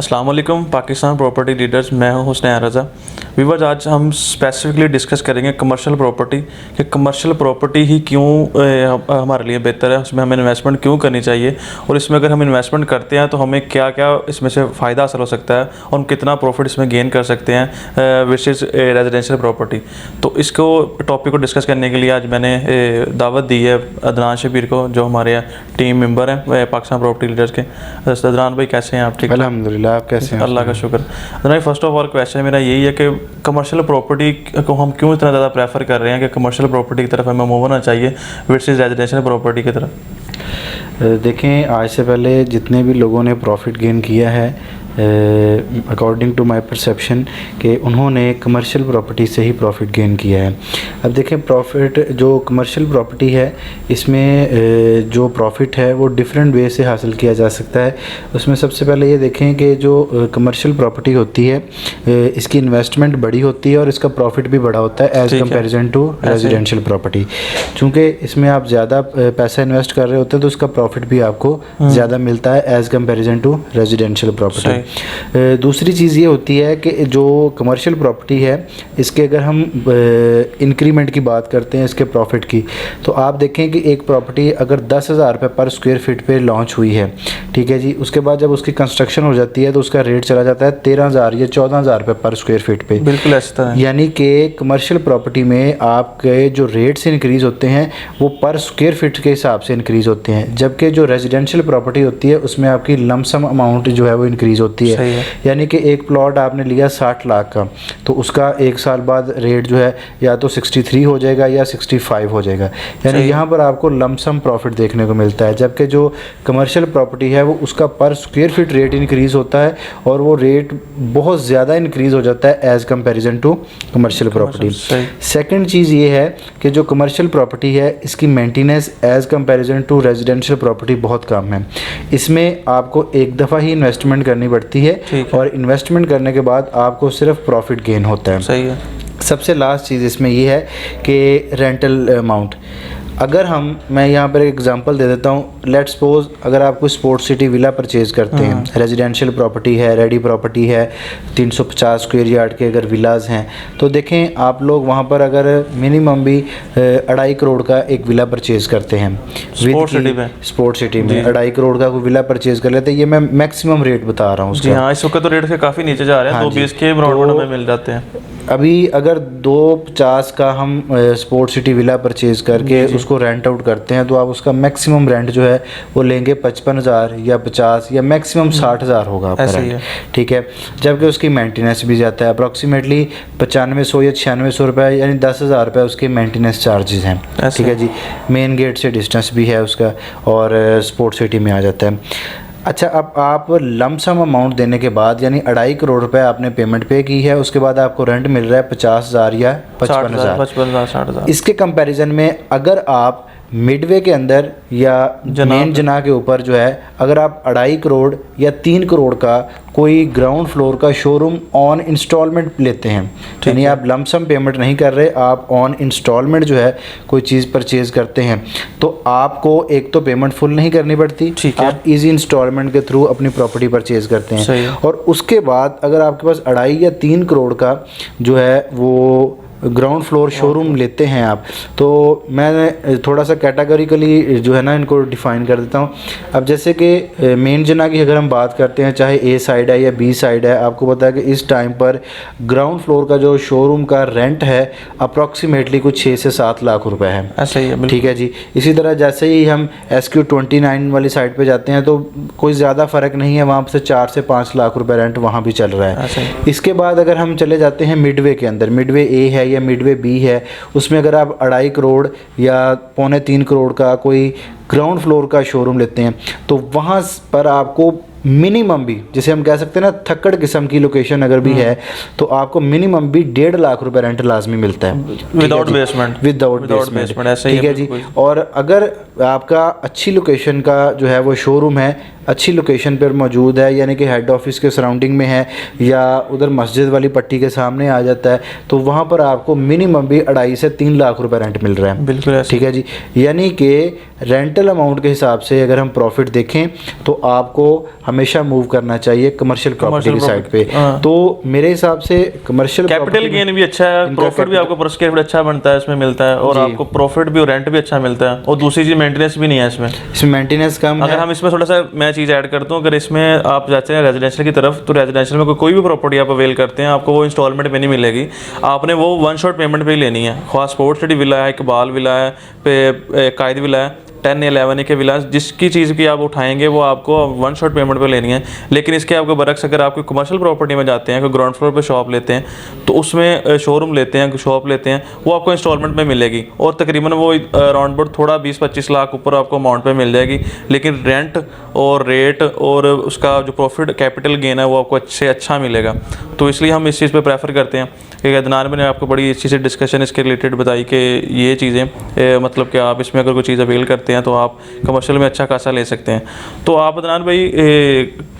अस्सलाम वालेकुम Pakistan property leaders, मैं हूं हुस्नैन रज़ा। व्यूअर्स, आज हम स्पेसिफिकली डिस्कस करेंगे कमर्शियल प्रॉपर्टी कि कमर्शियल प्रॉपर्टी ही क्यों हमारे लिए बेहतर है, उसमें हमें इन्वेस्टमेंट क्यों करनी चाहिए और इसमें अगर हम इन्वेस्टमेंट करते हैं तो हमें क्या क्या इसमें से फ़ायदा हासिल हो सकता है और हम कितना प्रॉफिट इसमें गेन कर सकते हैं वर्सेस रेजिडेंशियल प्रॉपर्टी। तो इसको टॉपिक को डिस्कस करने के लिए आज मैंने दावत दी है अदनान शबीर को, जो हमारे टीम मेंबर हैं पाकिस्तान प्रॉपर्टी लीडर्स के। अदनान भाई, कैसे हैं आप? ठीक, अल्हम्दुलिल्लाह। आप कैसे हैं? अल्लाह का शुक्र। Adnan, first of all question मेरा यही है कि कमर्शियल प्रॉपर्टी को हम क्यों इतना ज़्यादा प्रेफर कर रहे हैं कि कमर्शियल प्रॉपर्टी की तरफ हमें मूव होना चाहिए वर्सेस रेजिडेंशियल प्रॉपर्टी की तरफ? देखें, आज से पहले जितने भी लोगों ने प्रॉफिट गेन किया है अकॉर्डिंग टू माय परसेप्शन कि उन्होंने कमर्शियल प्रॉपर्टी से ही प्रॉफिट गेन किया है। अब देखें, प्रॉफिट जो कमर्शियल प्रॉपर्टी है इसमें जो प्रॉफिट है वो डिफरेंट वे से हासिल किया जा सकता है। उसमें सबसे पहले ये देखें कि जो कमर्शियल प्रॉपर्टी होती है इसकी इन्वेस्टमेंट बड़ी होती है और इसका प्रॉफिट भी बड़ा होता है as comparison to residential property. चूँकि इसमें आप ज़्यादा पैसा इन्वेस्ट कर रहे होते हैं तो उसका प्रॉफिट भी आपको ज़्यादा मिलता है as comparison to residential property. दूसरी चीज़ ये होती है कि जो कमर्शियल प्रॉपर्टी है इसके अगर हम इंक्रीमेंट की बात करते हैं इसके प्रॉफिट की, तो आप देखें कि एक प्रॉपर्टी अगर 10,000 रुपये पर स्क्वायर फीट पे लॉन्च हुई है, ठीक है जी, उसके बाद जब उसकी कंस्ट्रक्शन हो जाती है तो उसका रेट चला जाता है 13,000 या 14,000 रुपये पर स्क्वायर फीट पे। बिल्कुल ऐसा है। यानी कि कमर्शियल प्रॉपर्टी में आपके जो रेट्स इंक्रीज़ होते हैं वो पर स्क्वायर फीट के हिसाब से इंक्रीज़ होते हैं, जबकि जो रेजिडेंशियल प्रॉपर्टी होती है उसमें आपकी लमसम अमाउंट जो है वो इंक्रीज़ होती है। यानी कि एक प्लॉट आपने लिया 60 लाख का, तो उसका एक साल बाद रेट जो है या तो 63 हो जाएगा या 65 हो जाएगा। यानी यहाँ पर आपको लमसम प्रॉफिट देखने को मिलता है, जबकि जो कमर्शियल प्रॉपर्टी है वो उसका पर स्क्वायर फीट रेट इंक्रीज़ होता है और वो रेट बहुत ज़्यादा इंक्रीज़ हो जाता है as comparison to commercial property. Second चीज़ ये है कि जो कमर्शियल प्रॉपर्टी है इसकी maintenance as comparison to residential property बहुत कम है। इसमें आपको एक दफ़ा ही इन्वेस्टमेंट करनी पड़ती है और इन्वेस्टमेंट करने के बाद आपको सिर्फ प्रॉफिट गेन होता है। सही है। सबसे लास्ट चीज़ इसमें ये है कि रेंटल अमाउंट, अगर मैं यहाँ पर एक एग्जांपल दे देता हूँ। लेट्स सपोज अगर आप कोई स्पोर्ट्स सिटी विला परचेज़ करते हैं, रेजिडेंशियल प्रॉपर्टी है, रेडी प्रॉपर्टी है, 350 स्क्वायर यार्ड के अगर विलाज हैं, तो देखें आप लोग वहाँ पर अगर मिनिमम भी 2.5 करोड़ का एक विला परचेज़ करते हैं स्पोर्ट्स सिटी में 2.5 करोड़ का कोई विला परचेज़ कर लेते हैं। ये मैं मैक्सिमम रेट बता रहा हूँ उसका। हाँ, इस वक्त तो रेट से काफ़ी नीचे जा रहे हैं। 220 के अराउंड हमें मिल जाते हैं। अभी अगर 250 का हम स्पोर्ट्स सिटी विला परचेज़ करके उसको रेंट आउट करते हैं तो आप उसका मैक्सिमम रेंट जो है वो लेंगे 55,000 या 50 या मैक्सिमम 60,000 होगा आपका रेंट, ठीक है। जबकि उसकी मेंटेनेंस भी जाता है अप्रॉक्सीमेटली 9500 या 9600 रुपये, यानी 10,000 रुपये उसके मेंटेनेंस चार्जेस हैं, ठीक है जी। मेन गेट से डिस्टेंस भी है उसका और स्पोर्ट्स सिटी में आ जाता है। अच्छा, अब आप लमसम अमाउंट देने के बाद यानी 2.5 करोड़ रुपए आपने पेमेंट पे की है, उसके बाद आपको रेंट मिल रहा है 50,000 या 55,000, 60,000। इसके कंपैरिजन में अगर आप मिडवे के अंदर या मेन जना के ऊपर जो है अगर आप 2.5 करोड़ या 3 करोड़ का कोई ग्राउंड फ्लोर का शोरूम ऑन इंस्टॉलमेंट लेते हैं, यानी आप लमसम पेमेंट नहीं कर रहे, आप ऑन इंस्टॉलमेंट जो है कोई चीज़ परचेज़ करते हैं, तो आपको एक तो पेमेंट फुल नहीं करनी पड़ती, आप इजी इंस्टॉलमेंट के थ्रू अपनी प्रॉपर्टी परचेज़ करते हैं। और उसके बाद अगर आपके पास 2.5 या 3 करोड़ का जो है वो ग्राउंड फ्लोर शोरूम लेते हैं आप, तो मैं थोड़ा सा कैटेगरिकली जो है ना इनको डिफ़ाइन कर देता हूँ। अब जैसे कि मेन जना की अगर हम बात करते हैं, चाहे ए साइड है या बी साइड है, आपको पता है कि इस टाइम पर ग्राउंड फ्लोर का जो शोरूम का रेंट है अप्रॉक्सीमेटली कुछ 6 से 7 लाख रुपए है। ऐसा ही है, ठीक है जी। इसी तरह जैसे ही हम SQ29 वाली साइड पर जाते हैं तो कोई ज़्यादा फ़र्क नहीं है, वहाँ से 4 से 5 लाख रुपये रेंट वहाँ भी चल रहा है। इसके बाद अगर हम चले जाते हैं मिडवे के अंदर, मिडवे ए है या मिडवे बी है, उसमें अगर आप 2.5 करोड़ या 2.25 करोड़ का कोई ग्राउंड फ्लोर का शोरूम लेते हैं तो वहाँ पर आपको मिनिमम भी, जैसे हम कह सकते हैं ना थक्कड़ किस्म की लोकेशन अगर भी है, तो आपको मिनिमम भी 1.5 लाख रुपए रेंट लाजमी मिलता है विदाउट बेसमेंट, ठीक है जी। और अगर आपका अच्छी लोकेशन का जो है वो शोरूम है, अच्छी लोकेशन पर मौजूद है, यानी कि हेड ऑफिस के सराउंडिंग में है या उधर मस्जिद वाली पट्टी के सामने आ जाता है, तो वहाँ पर आपको मिनिमम भी 2.5 से 3 लाख रुपए रेंट मिल रहा है। बिल्कुल, ठीक है जी। यानी कि रेंटल अमाउंट के हिसाब से अगर हम प्रॉफिट देखें तो आपको हमेशा मूव करना चाहिए कमर्शियल प्रॉपर्टी की साइड पे। तो मेरे हिसाब से कमर्शियल कैपिटल गेन भी अच्छा है, प्रॉफिट भी आपको पर स्क्वायर फीट अच्छा बनता है, इसमें मिलता है, और आपको प्रॉफिट भी और रेंट भी अच्छा मिलता है, और दूसरी चीज मेंटेनेंस भी नहीं है इसमें मेंटेनेंस कम अगर है। हम इसमें थोड़ा सा मैं चीज़ ऐड करता हूँ, अगर इसमें आप जाते हैं रेजिडेंशियल की तरफ, तो रेजिडेंशियल में कोई भी प्रॉपर्टी आप अवेल करते हैं, आपको वो इंस्टॉलमेंट पे नहीं मिलेगी, आपने वो वन शॉट पेमेंट पे ही लेनी है। खास स्पोर्ट्स सिटी विला है, इकबाल विला है, पे कायद विला है, 10 11 के विलास, जिसकी चीज़ की आप उठाएंगे वो आपको वन शॉट पेमेंट पे लेनी है। लेकिन इसके आपको बरक्स अगर आप कोई कमर्शियल प्रॉपर्टी में जाते हैं, कोई ग्राउंड फ्लोर पे शॉप लेते हैं, तो उसमें शोरूम लेते हैं, शॉप लेते हैं, वो आपको इंस्टॉलमेंट में मिलेगी, और तकरीबन वो अराउंड अबाउट थोड़ा 20-25 लाख ऊपर आपको अमाउंट पे मिल जाएगी। लेकिन रेंट और रेट और उसका जो प्रॉफिट कैपिटल गेन है वो आपको अच्छे अच्छा मिलेगा। तो इसलिए हम इस चीज़ पे प्रेफर करते हैं कि अदनान मैंने आपको बड़ी अच्छी से डिस्कशन इसके रिलेटेड बताई कि ये चीज़ें मतलब कि आप इसमें अगर कोई चीज़ अवेल करते हैं तो आप कमर्शियल में अच्छा खासा ले सकते हैं। तो आप अदनान भाई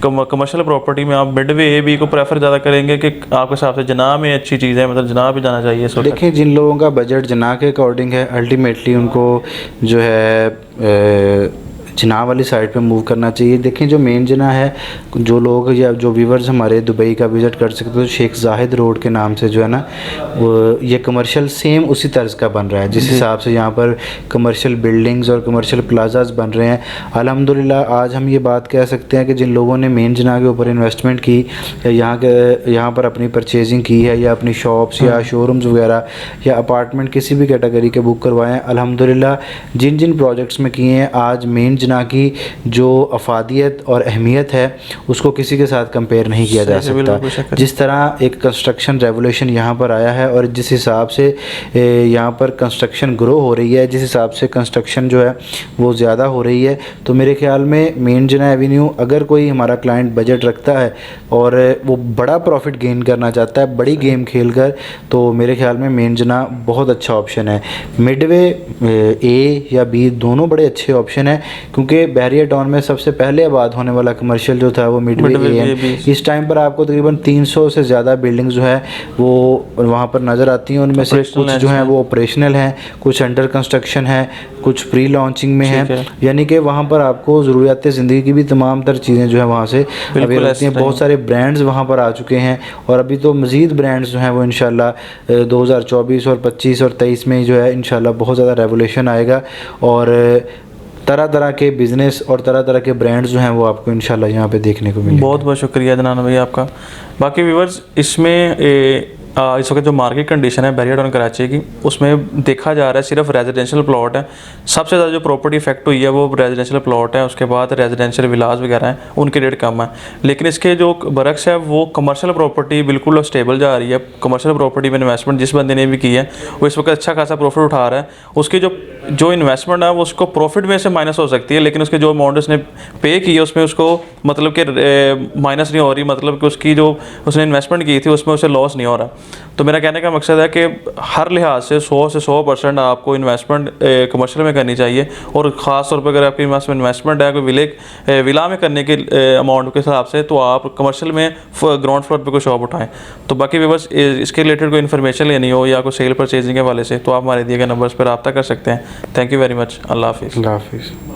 कमर्शियल प्रॉपर्टी में आप मिडवे ए बी को प्रेफर ज़्यादा करेंगे कि आपके हिसाब से जना में अच्छी चीज़ है, मतलब जना पे जाना चाहिए? देखिए, जिन लोगों का बजट जना के अकॉर्डिंग है, अल्टीमेटली उनको जो है जना वाली साइड पे मूव करना चाहिए। देखें, जो मेन जना है, जो लोग या जो व्यूवर्स हमारे दुबई का विज़िट कर सकते हैं, तो शेख जाहिद रोड के नाम से जो है ना, वो ये कमर्शियल सेम उसी तर्ज का बन रहा है, जिस हिसाब से यहाँ पर कमर्शियल बिल्डिंग्स और कमर्शियल प्लाजाज बन रहे हैं। अल्हम्दुलिल्लाह आज हम ये बात कह सकते हैं कि जिन लोगों ने मेन जना के ऊपर इन्वेस्टमेंट की, या यहाँ पर अपनी परचेजिंग की है, या अपनी शॉप्स या शोरूम्स वगैरह या अपार्टमेंट किसी भी कैटेगरी के बुक करवाए हैं, अल्हम्दुलिल्लाह जिन जिन प्रोजेक्ट्स में किए हैं, आज मेन जना की जो अफादियत और अहमियत है उसको किसी के साथ कंपेयर नहीं किया जा सकता। जिस तरह एक कंस्ट्रक्शन रेवोल्यूशन यहाँ पर आया है, और जिस हिसाब से यहाँ पर कंस्ट्रक्शन ग्रो हो रही है, जिस हिसाब से कंस्ट्रक्शन जो है वो ज़्यादा हो रही है, तो मेरे ख्याल में मेन जना एवेन्यू, अगर कोई हमारा क्लाइंट बजट रखता है और वो बड़ा प्रॉफिट गेन करना चाहता है बड़ी गेम खेल कर, तो मेरे ख्याल में मेन जना बहुत अच्छा ऑप्शन है। मिडवे ए या बी दोनों बड़े अच्छे ऑप्शन हैं, क्योंकि बहरिया टाउन में सबसे पहले आबाद होने वाला कमर्शियल जो था वो मिडवे ए है। इस टाइम पर आपको तकरीबन 300 से ज़्यादा बिल्डिंग्स जो है वो वहाँ पर नज़र आती हैं। उनमें से कुछ जो हैं वो ऑपरेशनल हैं, कुछ अंडर कंस्ट्रक्शन है, कुछ प्री लॉन्चिंग में हैं, यानी कि वहाँ पर आपको ज़रूरियात ज़िंदगी की भी तमाम तर चीज़ें जो है वहाँ से अवेल होती हैं। बहुत सारे ब्रांड्स वहाँ पर आ चुके हैं, और अभी तो मज़ीद ब्रांड्स जो हैं वो इंशाल्लाह 2024 और 25 और 23 में जो है इंशाल्लाह बहुत ज़्यादा रेवोल्यूशन आएगा, और तरह तरह के बिज़नेस और तरह तरह के ब्रांड्स जो हैं वो आपको इंशाल्लाह यहाँ पे देखने को मिलेंगे। बहुत बहुत शुक्रिया अदनान भाई आपका। बाकी व्यूवर्स, इसमें इस वक्त जो मार्केट कंडीशन है बहरिया टाउन कराची की, उसमें देखा जा रहा है सिर्फ रेजिडेंशियल प्लॉट है। सबसे ज़्यादा जो प्रॉपर्टी इफेक्ट हुई है वो रेजिडेंशियल प्लॉट है, उसके बाद रेजिडेंशियल विलास वगैरह हैं, उनके रेट कम है। लेकिन इसके जो बरक्स है वो कमर्शियल प्रॉपर्टी बिल्कुल स्टेबल जा रही है। कमर्शियल प्रॉपर्टी में इन्वेस्टमेंट जिस बंदे ने भी की है वो इस वक्त अच्छा खासा प्रॉफिट उठा रहा है। उसकी जो इन्वेस्टमेंट है वो उसको प्रॉफिट में से माइनस हो सकती है, लेकिन उसके जो अमाउंट उसने पे की है उसमें उसको मतलब कि माइनस नहीं हो रही, मतलब कि उसकी जो उसने इन्वेस्टमेंट की थी उसमें उसे लॉस नहीं हो रहा। तो मेरा कहने का मकसद है कि हर लिहाज से 100 से 100% आपको इन्वेस्टमेंट कमर्शियल में करनी चाहिए, और ख़ास तौर पर अगर आपकी इन्वेस्टमेंट है कोई विला में करने के अमाउंट के हिसाब से, तो आप कमर्शियल में ग्राउंड फ्लोर पे कोई शॉप उठाएं। तो बाकी व्यूअर्स, इसके रिलेटेड कोई इन्फॉर्मेशन लेनी हो या कोई सेल परचेजिंग के वाले से, तो आप हमारे दिए गए नंबर्स पर रब्ता कर सकते हैं। Thank you very much. अल्लाह हाफिज़। अल्लाह हाफिज़।